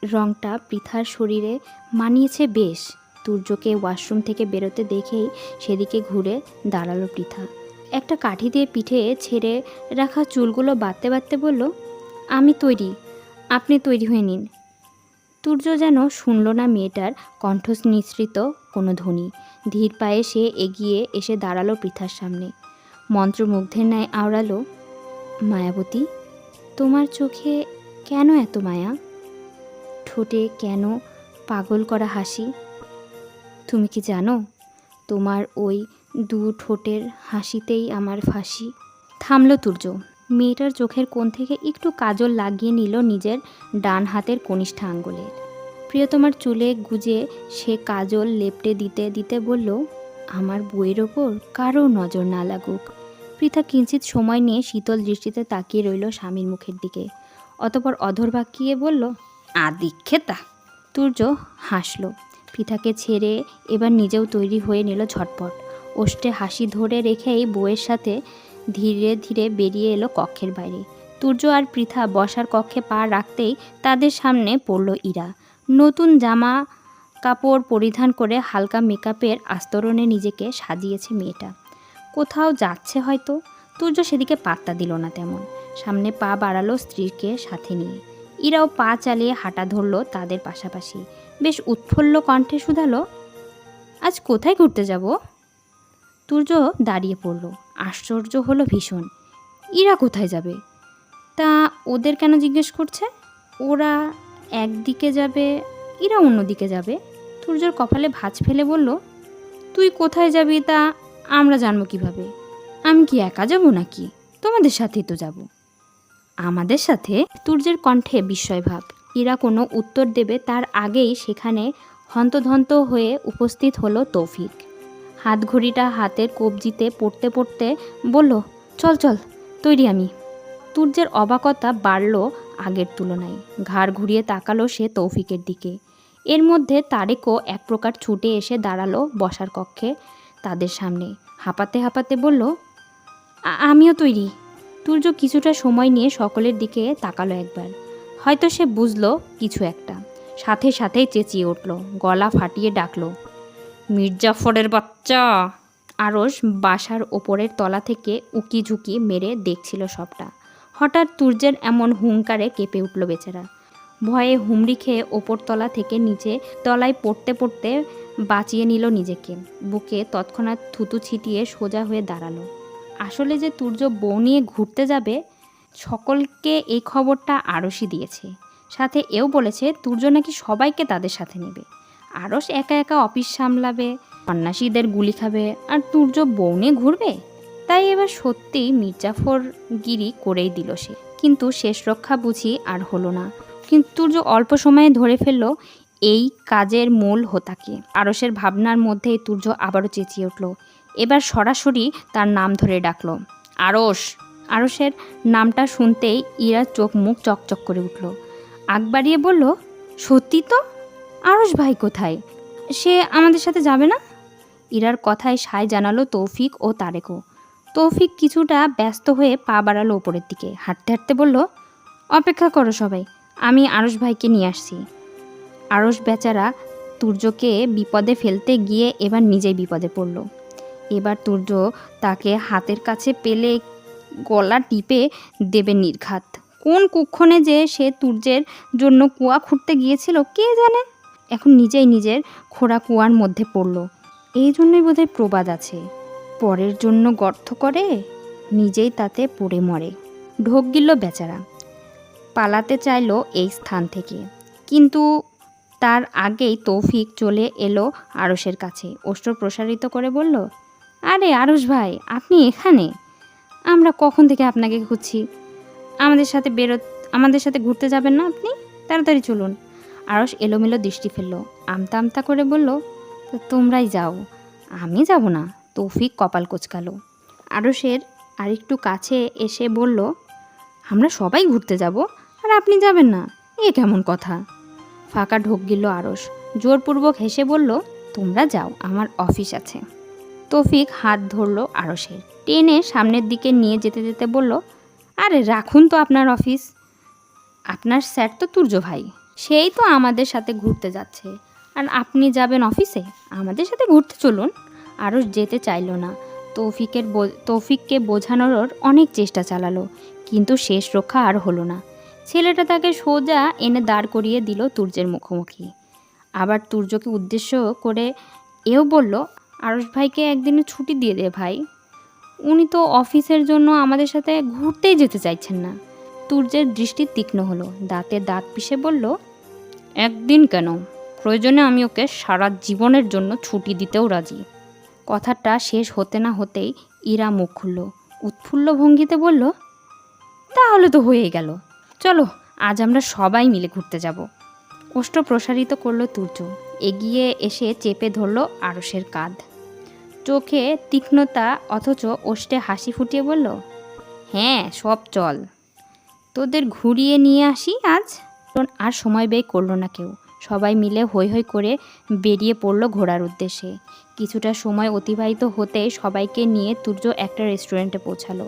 রঙটা পৃথার শরীরে মানিয়েছে বেশ। তুর্যকে ওয়াশরুম থেকে বেরোতে দেখেই সেদিকে ঘুরে দাঁড়ালো পৃথা। একটা কাঠি দিয়ে পিঠে ছেড়ে রাখা চুলগুলো বাঁধতে বাঁধতে বলল, আমি তৈরি, আপনি তৈরি হয়ে নিন। তুর্য যেন শুনল না মেয়েটার কণ্ঠ নিঃসৃত কোনো ধ্বনি। ধীর পায়ে সে এগিয়ে এসে দাঁড়ালো পৃথার সামনে। মন্ত্রমুগ্ধের ন্যায় আওড়ালো, মায়াবতী, তোমার চোখে কেন এত মায়া? ঠোঁটে কেন পাগল করা হাসি? তুমি কি জানো, তোমার ওই দু ঠোঁটের হাসিতেই আমার ফাঁসি। থামল তুর্য। মেয়েটার চোখের কোণ থেকে একটু কাজল লাগিয়ে নিল নিজের ডান হাতের কনিষ্ঠ আঙ্গুলের। প্রিয়তমার চুলে গুজে সে কাজল লেপটে দিতে দিতে বলল, আমার বইয়ের ওপর কারো নজর না লাগুক। পৃথা কিঞ্চিত সময় নিয়ে শীতল দৃষ্টিতে তাকিয়ে রইল স্বামীর মুখের দিকে, অতপর অধর বাঁকিয়ে বলল, আদিক্ষেতা। তুর্য হাসল। পৃথাকে ছেড়ে এবার নিজেও তৈরি হয়ে নিল ঝটপট। ওষ্ঠে হাসি ধরে রেখেই বউয়ের সাথে ধীরে ধীরে বেরিয়ে এলো কক্ষের বাইরে। তুর্য আর পৃথা বসার কক্ষে পা রাখতেই তাদের সামনে পড়ল ইরা। নতুন জামা কাপড় পরিধান করে হালকা মেকআপের আস্তরণে নিজেকে সাজিয়েছে মেয়েটা। কোথাও যাচ্ছে হয়তো। তুর্য সেদিকে পাত্তা দিল না তেমন। সামনে পা বাড়ালো স্ত্রীকে সাথে নিয়ে। ইরাও পা চালিয়ে হাঁটা ধরল তাদের পাশাপাশি। বেশ উৎফুল্ল কণ্ঠে শুধালো, আজ কোথায় ঘুরতে যাব? তুর্য দাঁড়িয়ে পড়ল। আশ্চর্য হলো ভীষণ। ইরা কোথায় যাবে? তা ওদের কেন জিজ্ঞেস করছে? ওরা একদিকে যাবে, ইরা অন্যদিকে যাবে। তুর্যর কপালে ভাঁজ ফেলে বলল, তুই কোথায় যাবি তা আমরা জানবো কিভাবে? আমি কি একা যাব নাকি? তোমাদের সাথেই তো যাব। আমাদের সাথে? তুর্যের কণ্ঠে বিস্ময়ভাব। ইরা কোনো উত্তর দেবে তার আগেই সেখানে হন্তদন্ত হয়ে উপস্থিত হলো তৌফিক। হাত ঘড়িটা হাতের কবজিতে পড়তে পড়তে বলল, চল চল, তৈরি আমি। তুর্যের অবাকতা বাড়ল আগের তুলনায়। ঘাড় ঘুরিয়ে তাকালো সে তৌফিকের দিকে। এর মধ্যে তারেকও এক প্রকার ছুটে এসে দাঁড়ালো বসার কক্ষে তাদের সামনে। হাঁপাতে হাঁপাতে বলল, আমিও তৈরি। তুর্য কিছুটা সময় নিয়ে সকলের দিকে তাকালো একবার। হয়তো সে বুঝলো কিছু একটা। সাথে সাথেই চেঁচিয়ে উঠল, গলা ফাটিয়ে ডাকলো, মির্জাফরের বাচ্চা! আরস বাসার ওপরের তলা থেকে উকি ঝুঁকি মেরে দেখছিল সবটা। হঠাৎ তুর্যের এমন হুঙ্কারে কেঁপে উঠল বেচারা। ভয়ে হুমড়ি খেয়ে ওপর তলা থেকে নিচে তলায় পড়তে পড়তে বাঁচিয়ে নিল নিজেকে। বুকে তৎক্ষণাৎ থুতু ছিটিয়ে সোজা হয়ে দাঁড়ালো। আসলে যে তুর্য বউ নিয়ে ঘুরতে যাবে, সকলকে এই খবরটা আরশই দিয়েছে। সাথে এও বলেছে তুর্য নাকি সবাইকে তাদের সাথে নেবে। আরশ একা একা অফিস সামলাবে, সন্ন্যাসীদের গুলি খাবে, আর তুর্য বউ নিয়ে ঘুরবে। তাই এবার সত্যিই মির্জাফর গিরি করেই দিল সে। কিন্তু শেষ রক্ষা বুঝি আর হলো না। কিন্তু তুর্য অল্প সময়ে ধরে ফেলল এই কাজের মূল হোতাকে। আরশের ভাবনার মধ্যেই তুর্য আবারও চেঁচিয়ে উঠল। এবার সরাসরি তার নাম ধরে ডাকলো, আরশ! আরশের নামটা শুনতেই ইরা চোখ মুখ চকচক করে উঠল। আগ বাড়িয়ে বলল, সত্যি তো? আরশ ভাই কোথায়? সে আমাদের সাথে যাবে না? ইরার কথায় সায় জানালো তৌফিক ও তারেকও। তৌফিক কিছুটা ব্যস্ত হয়ে পা বাড়ালো ওপরের দিকে। হাঁটতে হাঁটতে বলল, অপেক্ষা করো সবাই, আমি আরশ ভাইকে নিয়ে আসছি। আরশ বেচারা তুর্যকে বিপদে ফেলতে গিয়ে এবার নিজেই বিপদে পড়ল। এবার তুর্য তাকে হাতের কাছে পেলে গলা টিপে দেবে নির্ঘাত। কোন কুক্ষণে যে সে তুর্যের জন্য কুয়া খুঁড়তে গিয়েছিল কে জানে। এখন নিজেই নিজের খোঁড়া কুয়ার মধ্যে পড়ল। এই জন্যই বোধহয় প্রবাদ আছে, পরের জন্য গর্ত করে নিজেই তাতে পড়ে মরে। ঢোক গিলল বেচারা। পালাতে চাইল এই স্থান থেকে, কিন্তু তার আগেই তৌফিক চলে এলো আরশের কাছে। ওষ্ঠ প্রসারিত করে বলল, আরে আরশ ভাই, আপনি এখানে? আমরা কখন থেকে আপনাকে খুঁজছি। আমাদের সাথে ঘুরতে যাবেন না আপনি? তাড়াতাড়ি চলুন। আরশ এলোমেলো দৃষ্টি ফেলল, আমতা আমতা করে বলল, তোমরাই যাও, আমি যাব না। তৌফিক কপাল কোঁচকালো। আরশের আরেকটু কাছে এসে বলল, আমরা সবাই ঘুরতে যাব আর আপনি যাবেন না? এ কেমন কথা? ফাঁকা ঢোক গিল আরশ। জোরপূর্বক হেসে বলল, তোমরা যাও, আমার অফিস আছে। তৌফিক হাত ধরল আরশের, টেনে সামনের দিকে নিয়ে যেতে যেতে বলল, আরে রাখুন তো আপনার অফিস। আপনার স্যার তো তুর্য ভাই, সেই তো আমাদের সাথে ঘুরতে যাচ্ছে, আর আপনি যাবেন অফিসে? আমাদের সাথে ঘুরতে চলুন। আরশ যেতে চাইল না। তৌফিককে বোঝানোর অনেক চেষ্টা চালালো, কিন্তু শেষ রক্ষা আর হলো না। ছেলেটা তাকে সোজা এনে দাঁড় করিয়ে দিল তুর্যের মুখোমুখি। আবার তুর্যকে উদ্দেশ্য করে এও বলল, আরশ ভাইকে একদিনে ছুটি দিয়ে দে ভাই, উনি তো অফিসের জন্য আমাদের সাথে ঘুরতেই যেতে চাইছেন না। তুর্যের দৃষ্টি তীক্ষ্ণ হলো, দাঁতে দাঁত পিষে বলল, একদিন কেন, প্রয়োজনে আমি ওকে সারা জীবনের জন্য ছুটি দিতেও রাজি। কথাটা শেষ হতে না হতেই ইরা মুখ খুলল। উৎফুল্ল ভঙ্গিতে বলল, তাহলে তো হয়ে গেল, চলো আজ আমরা সবাই মিলে ঘুরতে যাব। ওষ্ঠ প্রসারিত করলো তুর্য, এগিয়ে এসে চেপে ধরল আরসের কাঁধ। চোখে তীক্ষ্ণতা অথচ ওষ্ঠে হাসি ফুটিয়ে বলল, হ্যাঁ সব চল, তোদের ঘুরিয়ে নিয়ে আসি আজ। আর সময় ব্যয় করলো না কেউ, সবাই মিলে হৈ হৈ করে বেরিয়ে পড়ল ঘোরার উদ্দেশ্যে। কিছুটা সময় অতিবাহিত হতে সবাইকে নিয়ে তুর্য একটা রেস্টুরেন্টে পৌঁছালো।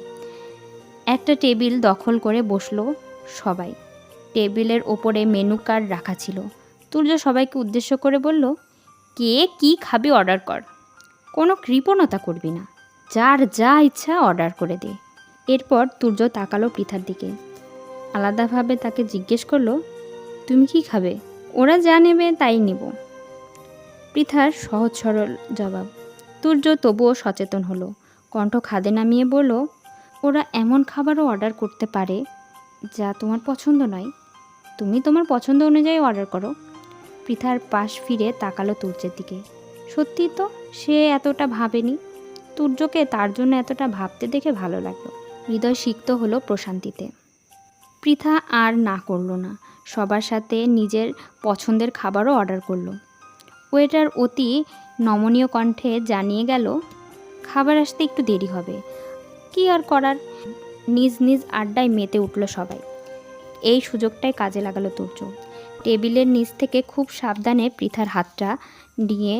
একটা টেবিল দখল করে বসলো সবাই। টেবিলের ওপরে মেনু কার্ড রাখা ছিল। তুর্য সবাইকে উদ্দেশ্য করে বলল, কে কি খাবি অর্ডার কর, কোনো কৃপণতা করবি না, যার যা ইচ্ছা অর্ডার করে দে। এরপর তুর্য তাকালো পৃথার দিকে, আলাদাভাবে তাকে জিজ্ঞেস করলো, তুমি কি খাবে? ওরা যা নেবে তাই নিব। পৃথার সহজ সরল জবাব। তুর্য তবুও সচেতন হলো, কণ্ঠ খাদে নামিয়ে বলল, ওরা এমন খাবারও অর্ডার করতে পারে যা তোমার পছন্দ নয়, তুমি তোমার পছন্দ অনুযায়ী অর্ডার করো। পৃথার পাশ ফিরে তাকালো তুর্যের দিকে। সত্যি তো, সে এতটা ভাবেনি। তুর্যকে তার জন্য এতটা ভাবতে দেখে ভালো লাগলো। হৃদয় সিক্ত হলো প্রশান্তিতে। পৃথা আর না করলো না, সবার সাথে নিজের পছন্দের খাবারও অর্ডার করলো। ওয়েটার অতি নমনীয় কণ্ঠে জানিয়ে গেল, খাবার আসতে একটু দেরি হবে। কি আর করার, নিজ নিজ আড্ডায় মেতে উঠল সবাই। এই সুযোগটাই কাজে লাগালো তুর্য। টেবিলের নিচ থেকে খুব সাবধানে পৃথার হাতটা নিয়ে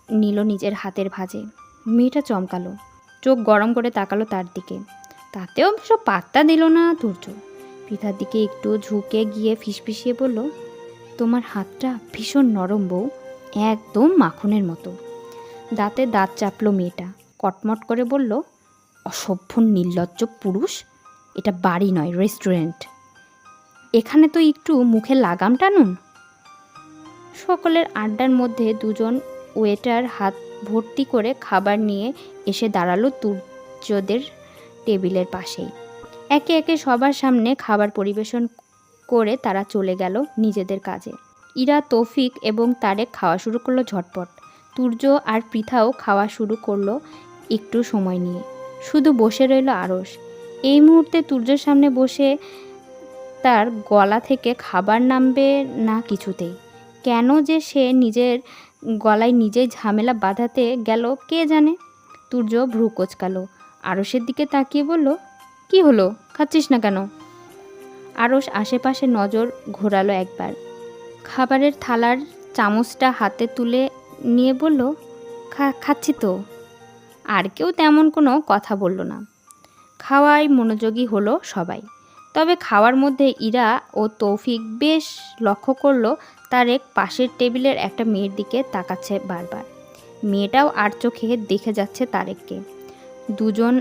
নিল নিজের হাতের ভাঁজে। মেয়েটা চমকালো, চোখ গরম করে তাকালো তার দিকে। তাতেও অবশ্য পাত্তা দিল না তুর্য। পৃথার দিকে একটু ঝুঁকে গিয়ে ফিসফিসিয়ে বলল, তোমার হাতটা ভীষণ নরম বউ, একদম মাখনের মতো। দাঁতে দাঁত চাপলো মেয়েটা, কটমট করে বলল, অসভ্য নির্লজ্জ পুরুষ, এটা বাড়ি নয় রেস্টুরেন্ট, এখানে তো একটু মুখে লাগাম টানুন। সকলের আড্ডার মধ্যে দুজন ওয়েটার হাত ভর্তি করে খাবার নিয়ে এসে দাঁড়ালো তুর্যদের টেবিলের পাশেই। একে একে সবার সামনে খাবার পরিবেশন করে তারা চলে গেল নিজেদের কাজে। ইরা, তৌফিক এবং তারেক খাওয়া শুরু করলো ঝটপট। তুর্য আর পৃথাও খাওয়া শুরু করলো একটু সময় নিয়ে। শুধু বসে রইল আরস। এই মুহূর্তে তুর্যের সামনে বসে তার গলা থেকে খাবার নামবে না কিছুতেই। কেন যে সে নিজের গলায় নিজেই ঝামেলা বাঁধাতে গেল কে জানে। তুর্য ভ্রু কোঁচকালো, আরসের দিকে তাকিয়ে বলল, কি হলো, খাচ্ছিস না কেন? আরস আশেপাশে নজর ঘোরালো একবার, খাবারের থালার চামচটা হাতে তুলে নিয়ে বলল, খাচ্ছি তো। আর কেউ তেমন কোনো কথা বলল না। খাওয়ায় মনোযোগী হলো সবাই। তবে খাওয়ার মধ্যে ইরা ও তৌফিক বেশ লক্ষ্য করলো তারেক পাশের টেবিলের একটা মেয়ের দিকে তাকাচ্ছে বারবার। মেয়েটাও আর চোখে দেখে যাচ্ছে তারেককে। দুজন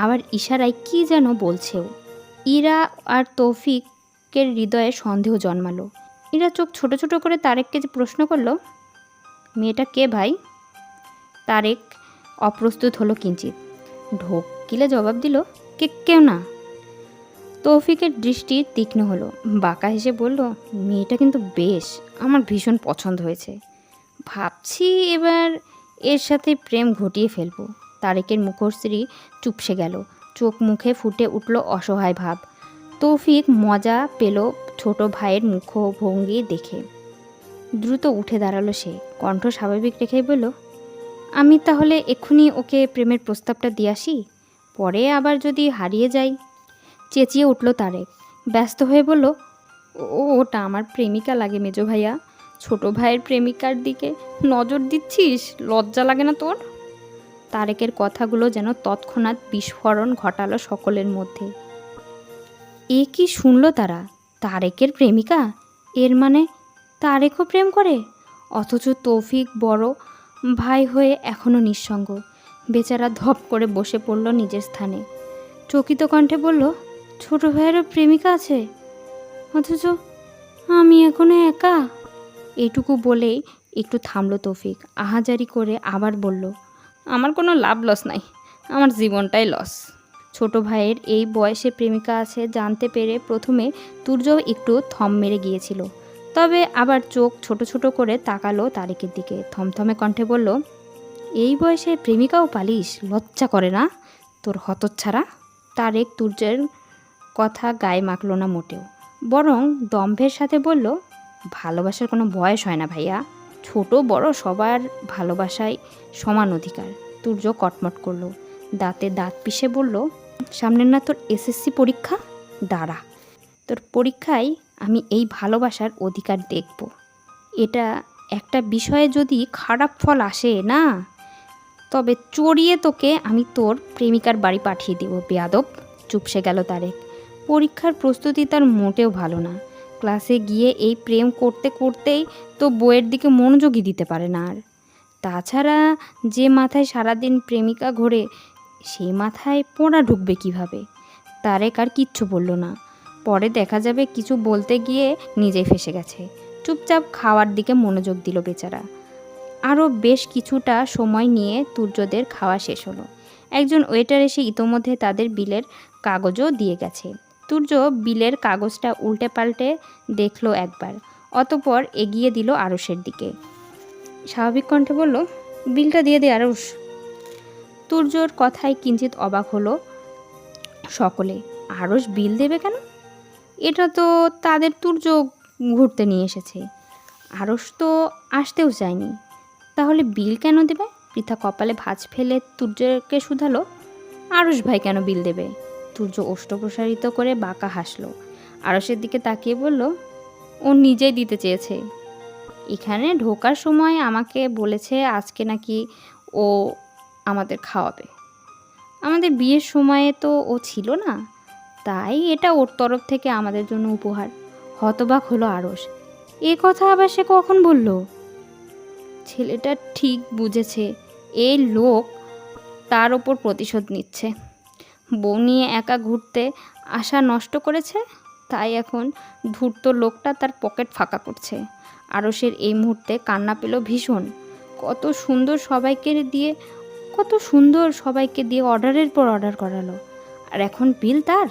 আবার ইশারায় কি যেন বলছেও। ইরা আর তৌফিকের হৃদয়ে সন্দেহ জন্মালো। ইরা চোখ ছোট ছোট করে তারেককে প্রশ্ন করলো, মেয়েটা কে ভাই? তারেক অপ্রস্তুত হলো কিঞ্চিত, ঢোক গিলে জবাব দিল, কেউ না। তৌফিকের দৃষ্টি তীক্ষ্ণ হলো, বাঁকা হেসে বলল, মেয়েটা কিন্তু বেশ, আমার ভীষণ পছন্দ হয়েছে, ভাবছি এবার এর সাথে প্রেম ঘটিয়ে ফেলবো। তারেকের মুখশ্রী চুপসে গেল, চোখ মুখে ফুটে উঠল অসহায় ভাব। তৌফিক মজা পেল ছোট ভাইয়ের মুখভঙ্গি দেখে। দ্রুত উঠে দাঁড়ালো সে, কণ্ঠ স্বাভাবিক রেখেই বলল, আমি তাহলে এক্ষুনি ওকে প্রেমের প্রস্তাবটা দিয়ে আসি, পরে আবার যদি হারিয়ে যাই। চেঁচিয়ে উঠল তারেক, ব্যস্ত হয়ে বলল, ওটা আমার প্রেমিকা লাগে মেজো ভাইয়া, ছোট ভাইয়ের প্রেমিকার দিকে নজর দিচ্ছিস, লজ্জা লাগে না তোর? তারেকের কথাগুলো যেন তৎক্ষণাৎ বিস্ফোরণ ঘটালো সকলের মধ্যে। এ কি শুনল তারা, তারেকের প্রেমিকা? এর মানে তারেকও প্রেম করে? অথচ তৌফিক বড় ভাই হয়ে এখনও নিঃসঙ্গ। বেচারা ধপ করে বসে পড়ল নিজের স্থানে, চকিত কণ্ঠে বলল, ছোট ভাইয়েরও প্রেমিকা আছে, অথচ আমি এখনো একা। এইটুকু বলেই একটু থামল তৌফিক, আহাজারি করে আবার বলল, আমার কোনো লাভ লস নাই, আমার জীবনটাই লস। ছোট ভাইয়ের এই বয়সে প্রেমিকা আছে জানতে পেরে প্রথমে তুর্য একটু থম মেরে গিয়েছিল, তবে আবার চোখ ছোট ছোট করে তাকালো তারেকের দিকে, থমথমে কণ্ঠে বলল, এই বয়সে প্রেমিকাও পালিস, লজ্জা করে না তোর হতচ্ছাড়া। তারেক তুর্যের কথা গায়ে মাখল না মোটেও, বরং দম্ভের সাথে বলল, ভালোবাসার কোনো বয়স হয় না ভাইয়া, ছোট বড় সবার ভালোবাসায় সমান অধিকার। তুর্য কটমট করল, দাঁতে দাঁত পিষে বলল, সামনের না তোর এসএসসি পরীক্ষা, দাঁড়া, তোর পরীক্ষায় আমি এই ভালোবাসার অধিকার দেখব। এটা একটা বিষয়ে যদি খারাপ ফল আসে না, তবে চড়িয়ে তোকে আমি তোর প্রেমিকার বাড়ি পাঠিয়ে দিব বেয়াদব। চুপসে গেল তারেক। পরীক্ষার প্রস্তুতি তার মোটেও ভালো না। ক্লাসে গিয়ে এই প্রেম করতে করতেই তো বইয়ের দিকে মনোযোগই দিতে পারে না আর। তাছাড়া যে মাথায় সারাদিন প্রেমিকা ঘোরে, সেই মাথায় পোড়া ঢুকবে কিভাবে? তারেক আর কিচ্ছু বলল না। পরে দেখা যাবে কিছু বলতে গিয়ে নিজেই ফেঁসে গেছে। চুপচাপ খাওয়ার দিকে মনোযোগ দিল বেচারা। আরও বেশ কিছুটা সময় নিয়ে তুর্যদের খাওয়া শেষ হলো। একজন ওয়েটার এসে ইতোমধ্যে তাদের বিলের কাগজও দিয়ে গেছে। তুর্য বিলের কাগজটা উল্টে পাল্টে দেখলো একবার, অতঃপর এগিয়ে দিল আরুষের দিকে। স্বাভাবিক কণ্ঠে বলল, বিলটা দিয়ে দে আরুষ। তুর্যর কথায় কিঞ্চিত অবাক হলো সকলে। আরুষ বিল দেবে কেন? এটা তো তাদের তুর্য ঘুরতে নিয়ে এসেছে, আরুষ তো আসতেও চায়নি, তাহলে বিল কেন দেবে? পৃথা কপালে ভাঁজ ফেলে তুর্যকে শুধালো, আরুষ ভাই কেন বিল দেবে? তুর্য ওষ্ঠ প্রসারিত করে বাঁকা হাসলো। আরুষের দিকে তাকিয়ে বলল, ও নিজেই দিতে চেয়েছে। এখানে ঢোকার সময় আমাকে বলেছে আজকে নাকি ও আমাদের খাওয়াবে। আমাদের বিয়ের সময়ে তো ও ছিল না, তাই এটা ওর তরফ থেকে আমাদের জন্য উপহার। হতবাক হলো আরুষ। এ কথা আবার সে কখন বলল? ছেলেটা ঠিক বুঝেছে, এই লোক তার ওপর প্রতিশোধ নিচ্ছে। বউ নিয়ে একা ঘুরতে আশা নষ্ট করেছে, তাই এখন ধূর্ত লোকটা তার পকেট ফাঁকা করছে। আরুষের এই মুহূর্তে কান্না পেল ভীষণ। কত সুন্দর সবাইকে দিয়ে অর্ডারের পর অর্ডার করালো, আর এখন বিল তার?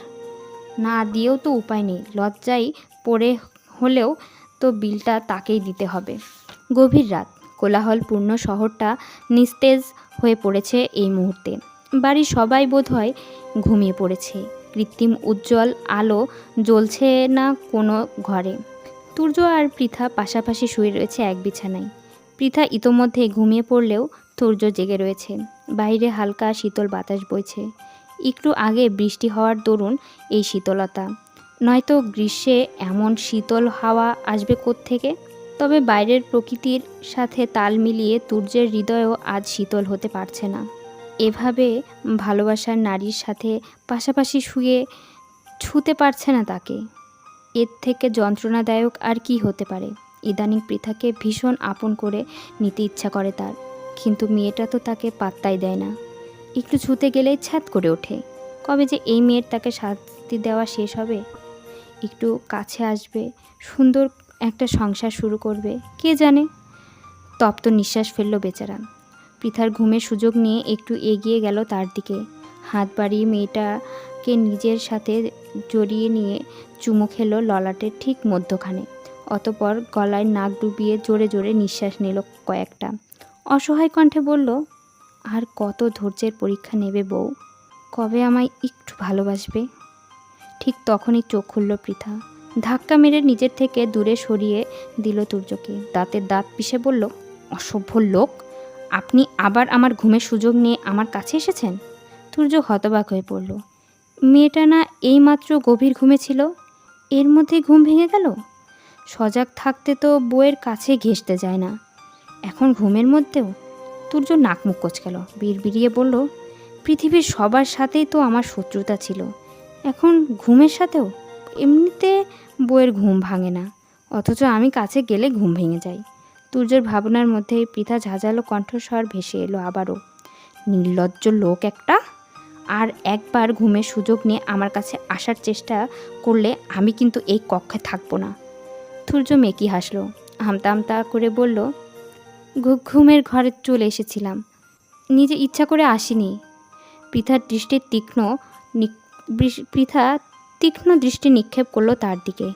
না দিয়েও তো উপায় নেই, লজ্জায় পড়ে হলেও তো বিলটা তাকেই দিতে হবে। গভীর রাত, কোলাহলপূর্ণ শহরটা নিস্তেজ হয়ে পড়েছে এই মুহূর্তে। বাড়ির সবাই বোধহয় ঘুমিয়ে পড়েছে। কৃত্রিম উজ্জ্বল আলো জ্বলছে না কোনো ঘরে। তুর্য আর পৃথা পাশাপাশি শুয়ে রয়েছে এক বিছানায়। পৃথা ইতোমধ্যে ঘুমিয়ে পড়লেও তুর্য জেগে রয়েছে। বাইরে হালকা শীতল বাতাস বইছে। একটু আগে বৃষ্টি হওয়ার দরুন এই শীতলতা, নয়তো গ্রীষ্মে এমন শীতল হাওয়া আসবে কোত্থেকে? তবে বাইরের প্রকৃতির সাথে তাল মিলিয়ে তুর্যের হৃদয়ও আজ শীতল হতে পারছে না। এভাবে ভালোবাসার নারীর সাথে পাশাপাশি শুয়ে ছুঁতে পারছে না তাকে। এর থেকে যন্ত্রণাদায়ক আর কি হতে পারে? ইদানিং পৃথাকে ভীষণ আপন করে নিতে ইচ্ছা করে তার, কিন্তু মেয়েটা তো তাকে পাত্তাই দেয় না। একটু ছুঁতে গেলেই ছ্যাদ করে ওঠে। কবে যে এই মেয়ের তাকে শাস্তি দেওয়া শেষ হবে? একটু কাছে আসবে, সুন্দর একটা সংসার শুরু করবে, কে জানে। তপ্ত নিঃশ্বাস ফেলল বেচারা। পৃথার ঘুমের সুযোগ নিয়ে একটু এগিয়ে গেল তার দিকে। হাত বাড়িয়ে মেয়েটাকে নিজের সাথে জড়িয়ে নিয়ে চুমু খেলো ললাটের ঠিক মধ্যখানে। অতপর গলায় নাক ডুবিয়ে জোরে জোরে নিঃশ্বাস নিল কয়েকটা। অসহায় কণ্ঠে বলল, আর কত ধৈর্যের পরীক্ষা নেবে বউ? কবে আমায় একটু ভালোবাসবে? ঠিক তখনই চোখ খুলল পৃথা। ধাক্কা মেরে নিজের থেকে দূরে সরিয়ে দিল তুর্যকে। দাঁতের দাঁত পিষে বলল, অসভ্য লোক, আপনি আবার আমার ঘুমের সুযোগ নিয়ে আমার কাছে এসেছেন? তুর্য হতবাক হয়ে পড়ল। মেয়েটা না এইমাত্র গভীর ঘুমে ছিল, এর মধ্যেই ঘুম ভেঙে গেল? সজাগ থাকতে তো বউয়ের কাছে ঘেঁষতে যায় না, এখন ঘুমের মধ্যেও? তুর্য নাক মুখ কোঁচকাল, বিড়বিড়িয়ে বলল, পৃথিবীর সবার সাথেই তো আমার শত্রুতা ছিল, এখন ঘুমের সাথেও? এমনিতে বউয়ের ঘুম ভাঙে না, অথচ আমি কাছে গেলে ঘুম ভেঙে যায়। তুর্যের ভাবনার মধ্যেই পৃথা ঝাঁঝালো কণ্ঠস্বর ভেসে এলো আবারও, নির্লজ্জ লোক একটা! আর একবার ঘুমের সুযোগ নিয়ে আমার কাছে আসার চেষ্টা করলে আমি কিন্তু এই কক্ষে থাকবো না। তুর্য মেকি হাসলো, আমতা আমতা করে বলল, ঘুমের ঘরে চলে এসেছিলাম, নিজে ইচ্ছা করে আসিনি। পৃথা তীক্ষ্ণ দৃষ্টি নিক্ষেপ করলো তার দিকে।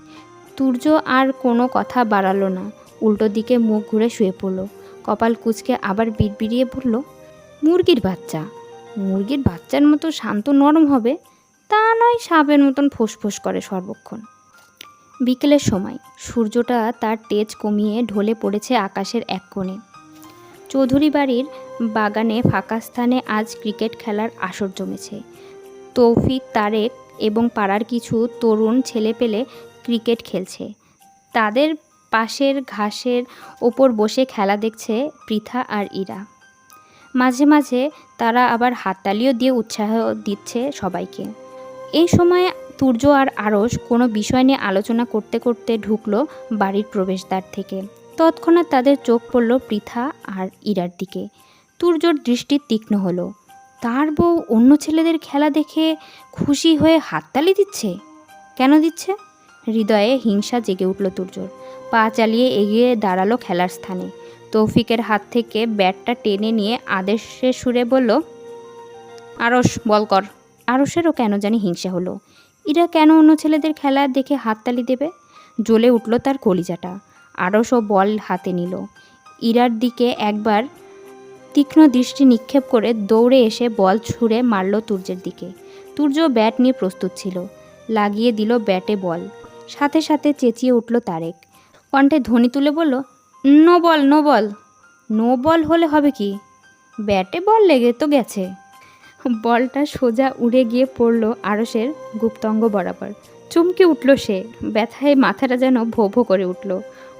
তুর্য আর কোনো কথা বাড়ালো না, উল্টো দিকে মুখ ঘুরে শুয়ে পড়ল। কপাল কুঁচকে আবার বিড়বিড়িয়ে বলল, মুরগির বাচ্চা, মুরগির বাচ্চার মতো শান্ত নরম হবে তা নয়, সাপের মতন ফোঁস করে সর্বক্ষণ। বিকেলের সময় সূর্যটা তার তেজ কমিয়ে ঢলে পড়েছে আকাশের এক কোণে। চৌধুরী বাড়ির বাগানে ফাঁকা স্থানে আজ ক্রিকেট খেলার আসর জমেছে। তৌফিক, তারেক এবং পাড়ার কিছু তরুণ ছেলেপেলে ক্রিকেট খেলছে। তাদের পাশের ঘাসের ওপর বসে খেলা দেখছে পৃথা আর ইরা। মাঝে মাঝে তারা আবার হাততালিও দিয়ে উৎসাহ দিচ্ছে সবাইকে। এই সময় তুর্য আর আরশ কোনো বিষয় নিয়ে আলোচনা করতে করতে ঢুকলো বাড়ির প্রবেশদ্বার থেকে। তৎক্ষণাৎ তাদের চোখ পড়ল পৃথা আর ইরার দিকে। তুর্যর দৃষ্টি তীক্ষ্ণ হলো। তার বউ অন্য ছেলেদের খেলা দেখে খুশি হয়ে হাততালি দিচ্ছে। কেন দিচ্ছে? হৃদয়ে হিংসা জেগে উঠল তুর্যর। পা চালিয়ে এগিয়ে দাঁড়ালো খেলার স্থানে। তৌফিকের হাত থেকে ব্যাটটা টেনে নিয়ে আদেশের সুরে বলল, আরশ বল কর। আরশেরও কেন জানি হিংসা হলো। ইরা কেন অন্য ছেলেদের খেলা দেখে হাততালি দেবে? জ্বলে উঠল তার কলিজাটা। আরশও বল হাতে নিল। ইরার দিকে একবার তীক্ষ্ণ দৃষ্টি নিক্ষেপ করে দৌড়ে এসে বল ছুঁড়ে মারল তুর্যের দিকে। তুর্য ব্যাট নিয়ে প্রস্তুত ছিল। লাগিয়ে দিল ব্যাটে বল। সাথে সাথে চেঁচিয়ে উঠল তারেক। কণ্ঠে ধ্বনি তুলে বলল, no ball, no ball. No ball হলে হবে কি? ব্যাটে বল লেগে তো গেছে। বলটা সোজা উড়ে গিয়ে পড়ল আরশের গুপ্তাঙ্গ বরাবর। চমকে উঠল সে। ব্যথায় মাথাটা যেন ভো ভো করে উঠল।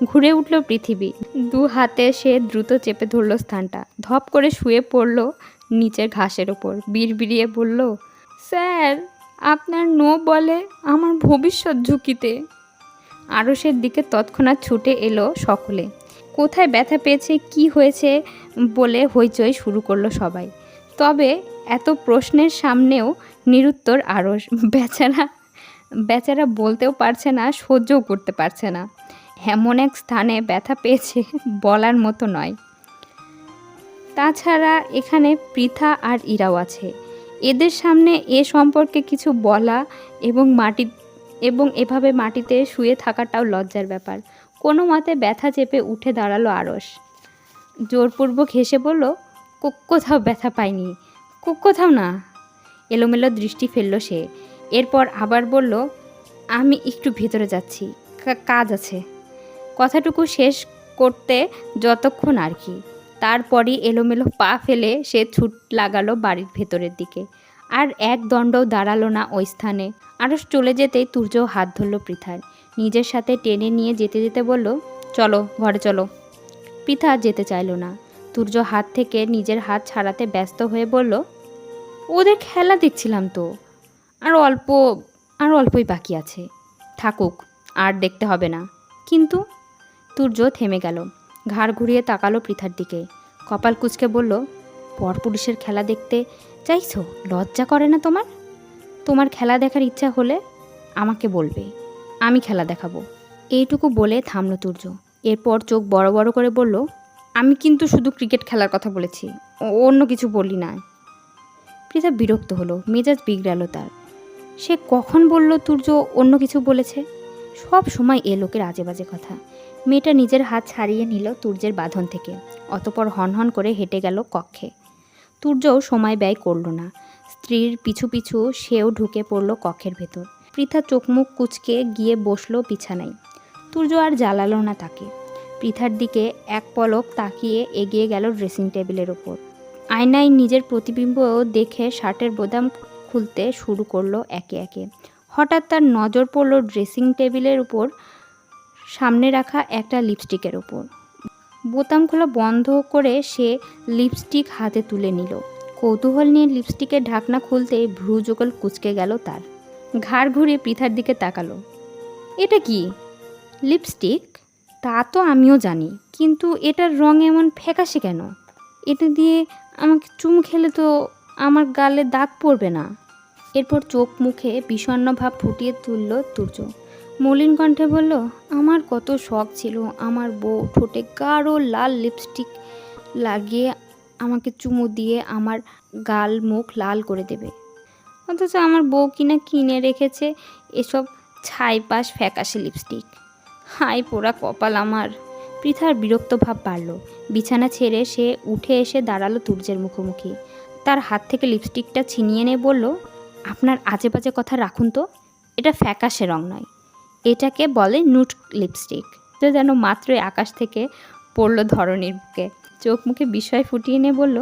ঘুরে উঠল পৃথিবী। দু হাতে সে দ্রুত চেপে ধরল স্থানটা। ধপ করে শুয়ে পড়ল নিচের ঘাসের ওপর। বিড়বিড়িয়ে বলল, স্যার, আপনার নো বলে আমার ভবিষ্যৎ ঝুঁকিতে। আরশের দিকে তৎক্ষণাৎ ছুটে এলো সকলে। কোথায় ব্যথা পেয়েছে, কি হয়েছে বলে হইচই শুরু করলো সবাই। তবে এত প্রশ্নের সামনেও নিরুত্তর আরশ। বেচারা বলতেও পারছে না, সহ্যও করতে পারছে না। এমন এক স্থানে ব্যথা পেয়েছে বলার মতো নয়। তাছাড়া এখানে পৃথা আর ইরাও আছে। এদের সামনে এ সম্পর্কে কিছু বলা এবং এভাবে মাটিতে শুয়ে থাকাটাও লজ্জার ব্যাপার। কোনো মতে ব্যথা চেপে উঠে দাঁড়ালো আরশ। জোরপূর্বক হেসে বলল, কোথাও ব্যথা পাইনি, কোথাও না। এলোমেলো দৃষ্টি ফেলল সে। এরপর আবার বলল, আমি একটু ভেতরে যাচ্ছি, কাজ আছে। কথাটুকু শেষ করতে যতক্ষণ আর কি। তারপরই এলোমেলো পা ফেলে সে ছুট লাগালো বাড়ির ভেতরের দিকে। আর এক দণ্ডও দাঁড়ালো না ওই স্থানে। আরশ চলে যেতেই তুর্য হাত ধরল পৃথার। নিজের সাথে টেনে নিয়ে যেতে যেতে বলল, চলো ঘরে চলো। পৃথা যেতে চাইল না। তুর্য হাত থেকে নিজের হাত ছাড়াতে ব্যস্ত হয়ে বলল, ওদের খেলা দেখছিলাম তো, আর অল্পই বাকি আছে, থাকুক, আর দেখতে হবে না। কিন্তু তুর্য থেমে গেল। ঘাড় ঘুরিয়ে তাকালো পৃথার দিকে। কপাল কুঁচকে বলল, পরপুরুষের খেলা দেখতে চাইছো? লজ্জা করে না তোমার? তোমার খেলা দেখার ইচ্ছা হলে আমাকে বলবে, আমি খেলা দেখাবো। এইটুকু বলে থামল তুর্য। এরপর চোখ বড় বড় করে বলল, আমি কিন্তু শুধু ক্রিকেট খেলার কথা বলেছি, অন্য কিছু বলি না। পৃথা বিরক্ত হলো, মেজাজ বিগড়ালো তার। সে কখন বলল তুর্য অন্য কিছু বলেছে? সব সময় এ লোকের আজে বাজে কথা। মেয়েটা নিজের হাত ছাড়িয়ে নিল তুর্যের বাঁধন থেকে। অতপর হনহন করে হেঁটে গেল কক্ষে। তুর্যও সময় ব্যয় করল না। স্ত্রীর পিছু পিছু সেও ঢুকে পড়ল কক্ষের ভেতর। পৃথা চোখ মুখ কুঁচকে গিয়ে বসল বিছানায়। তুর্য আর জ্বালালো না তাকে। পৃথার দিকে এক পলক তাকিয়ে এগিয়ে গেল ড্রেসিং টেবিলের ওপর। আয়নায় নিজের প্রতিবিম্ব দেখে শার্টের বোতাম খুলতে শুরু করলো একে একে। হঠাৎ তার নজর পড়ল ড্রেসিং টেবিলের উপর সামনে রাখা একটা লিপস্টিকের ওপর। বোতাম খোলা বন্ধ করে সে লিপস্টিক হাতে তুলে নিল। কৌতূহল নিয়ে লিপস্টিকের ঢাকনা খুলতে ভ্রু যুগল কুঁচকে গেল তার। ঘাড় ঘুরিয়ে পৃথার দিকে তাকালো। এটা কি? লিপস্টিক? তা তো আমিও জানি, কিন্তু এটার রং এমন ফ্যাকাশে কেন? এটা দিয়ে আমাকে চুমু খেলে তো আমার গালে দাগ পড়বে না? এরপর চোখ মুখে বিষণ্ণ ভাব ফুটিয়ে তুলল তুর্য। মলিন কণ্ঠে বলল, আমার কত শখ ছিল আমার বউ ঠোঁটে গাঢ় লাল লিপস্টিক লাগিয়ে আমাকে চুমু দিয়ে আমার গাল মুখ লাল করে দেবে। অথচ আমার বউ কিনা কিনে রেখেছে এসব ছাইপাশ ফ্যাকাশে লিপস্টিক। হায় পোড়া কপাল আমার। পৃথার বিরক্ত ভাব বাড়ল। বিছানা ছেড়ে সে উঠে এসে দাঁড়ালো তুর্যের মুখোমুখি। তার হাত থেকে লিপস্টিকটা ছিনিয়ে নিয়ে বলল, আপনার আজে বাজে কথা রাখুন তো, এটা ফ্যাকাশে রং নয়, এটাকে বলে নুড লিপস্টিক। তো যেন মাত্রই আকাশ থেকে পড়ল ধরণীর বুকে। চোখ মুখে বিস্ময় ফুটিয়ে নিয়ে বলল,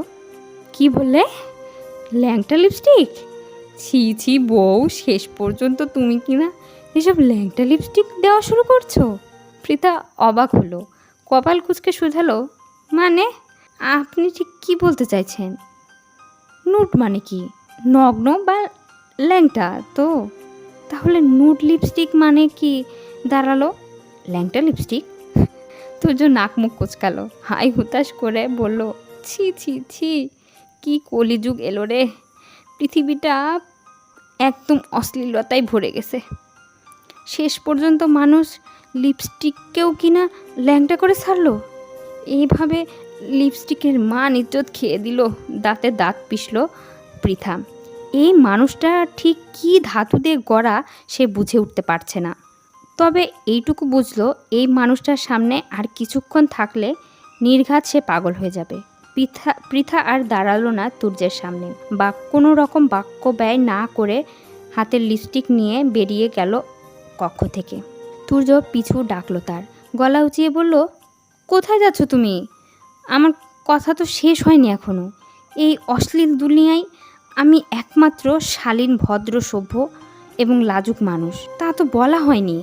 কি বললে, ল্যাংটা লিপস্টিক? ছি ছি বউ, শেষ পর্যন্ত তুমি কিনা এসব ল্যাংটা লিপস্টিক দেওয়া শুরু করছো? পৃথা অবাক হলো, কপাল কুঁচকে শুধালো, মানে আপনি ঠিক কি বলতে চাইছেন? নুড মানে কি, নগ্ন বা ল্যাংটা তো? তাহলে নুড লিপস্টিক মানে কি দাঁড়ালো? ল্যাংটা লিপস্টিক? তুর্য নাক মুখ কুচকালো, হাই হুতাশ করে বলল, ছি ছি ছি, কি কলিযুগ এলো রে, পৃথিবীটা একদম অশ্লীলতায় ভরে গেছে। শেষ পর্যন্ত মানুষ লিপস্টিককেও কিনা ল্যাংটা করে ছাড়লো। এইভাবে লিপস্টিকের মান ইজ্জত খেয়ে দিল। দাঁতে দাঁত পিষল পৃথা। এই মানুষটা ঠিক কী ধাতু দিয়ে গড়া সে বুঝে উঠতে পারছে না। তবে এইটুকু বুঝলো, এই মানুষটার সামনে আর কিছুক্ষণ থাকলে নির্ঘাত সে পাগল হয়ে যাবে। পৃথা আর দাঁড়ালো না তুর্যের সামনে, বা কোনো রকম বাক্য ব্যয় না করে হাতের লিপস্টিক নিয়ে বেরিয়ে গেল কক্ষ থেকে। তুর্য পিছু ডাকলো তার, গলা উঁচিয়ে বলল, কোথায় যাচ্ছ তুমি? আমার কথা তো শেষ হয়নি এখনো। এই অশ্লীল দুনিয়ায় আমি একমাত্র শালীন ভদ্র সভ্য এবং লাজুক মানুষ, তা তো বলা হয়নি।